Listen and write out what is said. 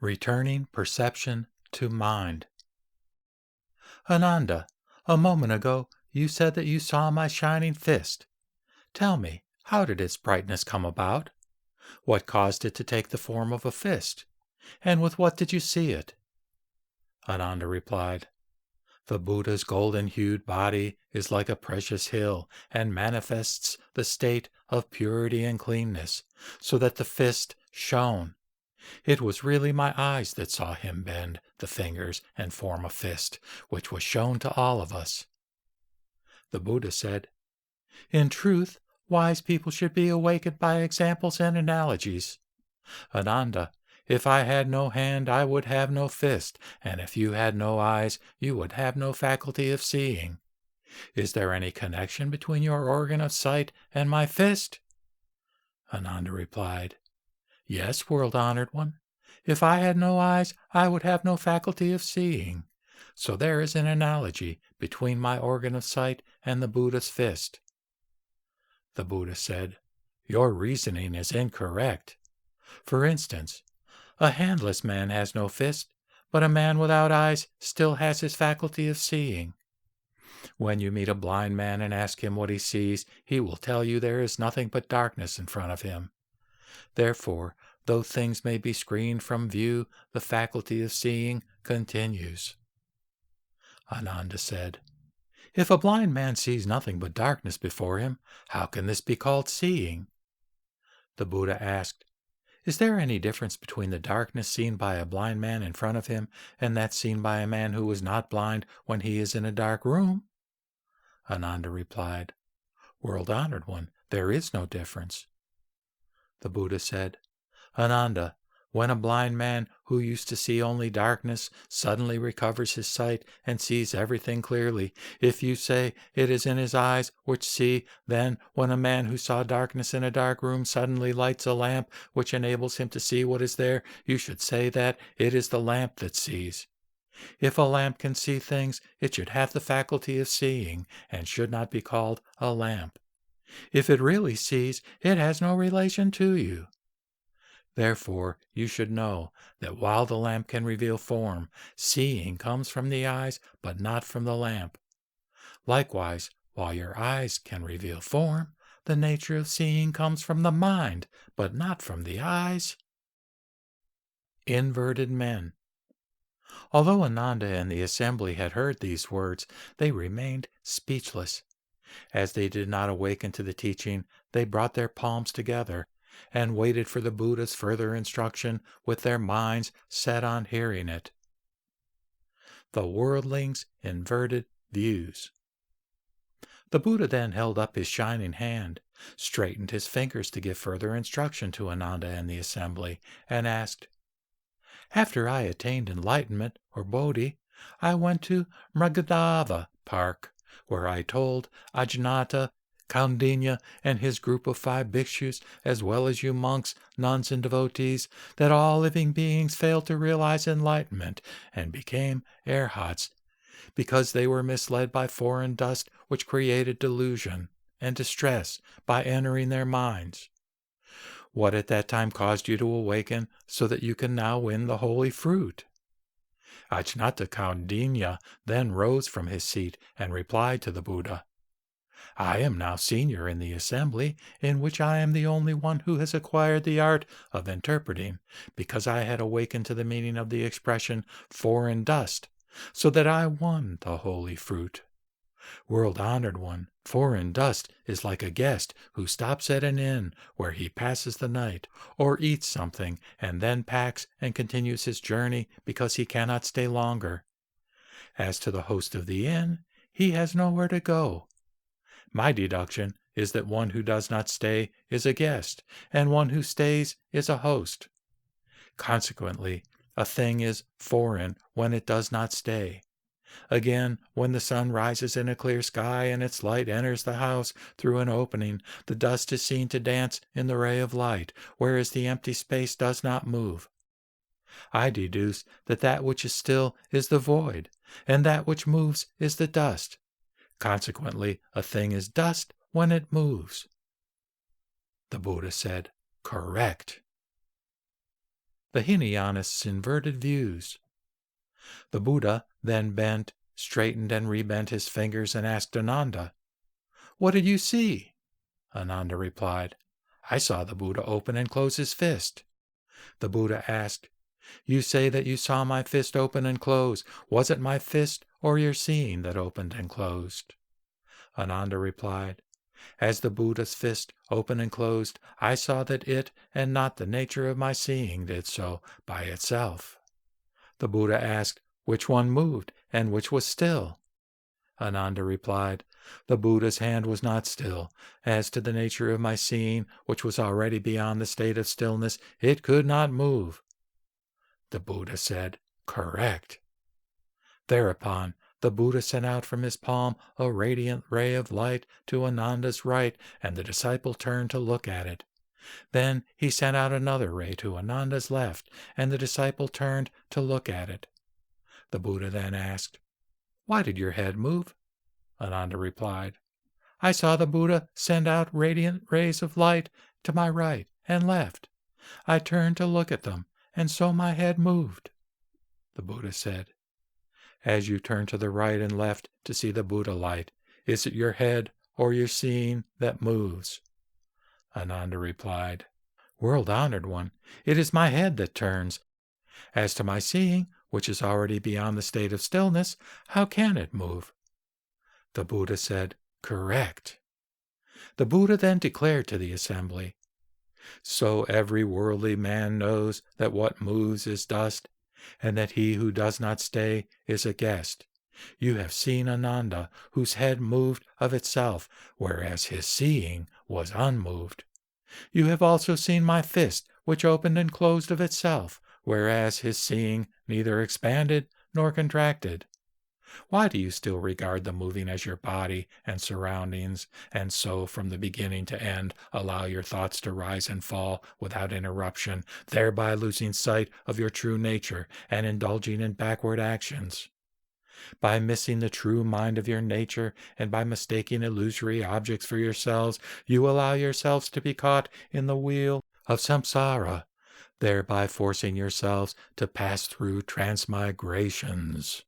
Returning perception to mind. Ananda, a moment ago you said that you saw my shining fist. Tell me, how did its brightness come about? What caused it to take the form of a fist? And with what did you see it? Ananda replied, The Buddha's golden-hued body is like a precious hill and manifests the state of purity and cleanness, so that the fist shone. It was really my eyes that saw him bend the fingers and form a fist, which was shown to all of us. The Buddha said, In truth, wise people should be awakened by examples and analogies. Ananda, if I had no hand, I would have no fist, and if you had no eyes, you would have no faculty of seeing. Is there any connection between your organ of sight and my fist? Ananda replied, Yes, world-honored one. If I had no eyes, I would have no faculty of seeing. So there is an analogy between my organ of sight and the Buddha's fist. The Buddha said, Your reasoning is incorrect. For instance, a handless man has no fist, but a man without eyes still has his faculty of seeing. When you meet a blind man and ask him what he sees, he will tell you there is nothing but darkness in front of him. Therefore, though things may be screened from view, the faculty of seeing continues. Ananda said, If a blind man sees nothing but darkness before him, how can this be called seeing? The Buddha asked, Is there any difference between the darkness seen by a blind man in front of him and that seen by a man who is not blind when he is in a dark room? Ananda replied, World-honored one, there is no difference. The Buddha said, Ananda, when a blind man who used to see only darkness suddenly recovers his sight and sees everything clearly, if you say it is in his eyes which see, then when a man who saw darkness in a dark room suddenly lights a lamp which enables him to see what is there, you should say that it is the lamp that sees. If a lamp can see things, it should have the faculty of seeing and should not be called a lamp. If it really sees, it has no relation to you. Therefore, you should know that while the lamp can reveal form, seeing comes from the eyes, but not from the lamp. Likewise, while your eyes can reveal form, the nature of seeing comes from the mind, but not from the eyes. Inverted men. Although Ananda and the assembly had heard these words, they remained speechless. As they did not awaken to the teaching, they brought their palms together and waited for the Buddha's further instruction with their minds set on hearing it. The worldling's inverted views. The Buddha then held up his shining hand, straightened his fingers to give further instruction to Ananda and the assembly, and asked, After I attained enlightenment, or Bodhi, I went to Mrigadava Park, where I told Ajnata, Kaundinya, and his group of 5 bhikshus, as well as you monks, nuns, and devotees, that all living beings failed to realize enlightenment and became arhats, because they were misled by foreign dust which created delusion and distress by entering their minds. What at that time caused you to awaken so that you can now win the holy fruit? Ajnata Kaundinya then rose from his seat and replied to the Buddha, I am now senior in the assembly, in which I am the only one who has acquired the art of interpreting, because I had awakened to the meaning of the expression foreign dust, so that I won the holy fruit. World-honored one, foreign dust is like a guest who stops at an inn where he passes the night, or eats something and then packs and continues his journey because he cannot stay longer. As to the host of the inn, he has nowhere to go. My deduction is that one who does not stay is a guest, and one who stays is a host. Consequently, a thing is foreign when it does not stay. Again, when the sun rises in a clear sky and its light enters the house through an opening, the dust is seen to dance in the ray of light, whereas the empty space does not move. I deduce that that which is still is the void, and that which moves is the dust. Consequently, a thing is dust when it moves. The Buddha said, Correct. the Hinayanist's inverted views. The Buddha then bent, straightened, and rebent his fingers and asked Ananda, "What did you see?" Ananda replied, "I saw the Buddha open and close his fist." The Buddha asked, "You say that you saw my fist open and close. Was it my fist or your seeing that opened and closed?" Ananda replied, "As the Buddha's fist opened and closed, I saw that it and not the nature of my seeing did so by itself." The Buddha asked, "Which one moved and which was still?" Ananda replied, "The Buddha's hand was not still. As to the nature of my seeing, which was already beyond the state of stillness, it could not move." The Buddha said, "Correct." Thereupon, the Buddha sent out from his palm a radiant ray of light to Ananda's right, and the disciple turned to look at it. Then he sent out another ray to Ananda's left, and the disciple turned to look at it. The Buddha then asked, "Why did your head move?" Ananda replied, "I saw the Buddha send out radiant rays of light to my right and left. I turned to look at them, and so my head moved." The Buddha said, "As you turn to the right and left to see the Buddha light, is it your head or your seeing that moves?" Ananda replied, "World-honored one, it is my head that turns. As to my seeing, which is already beyond the state of stillness, how can it move?" The Buddha said, "Correct." The Buddha then declared to the assembly, "So every worldly man knows that what moves is dust, and that he who does not stay is a guest. You have seen Ananda, whose head moved of itself, whereas his seeing was unmoved. You have also seen my fist, which opened and closed of itself, whereas his seeing neither expanded nor contracted. Why do you still regard the moving as your body and surroundings, and so from the beginning to end allow your thoughts to rise and fall without interruption, thereby losing sight of your true nature and indulging in backward actions? By missing the true mind of your nature and by mistaking illusory objects for yourselves, you allow yourselves to be caught in the wheel of samsara, thereby forcing yourselves to pass through transmigrations."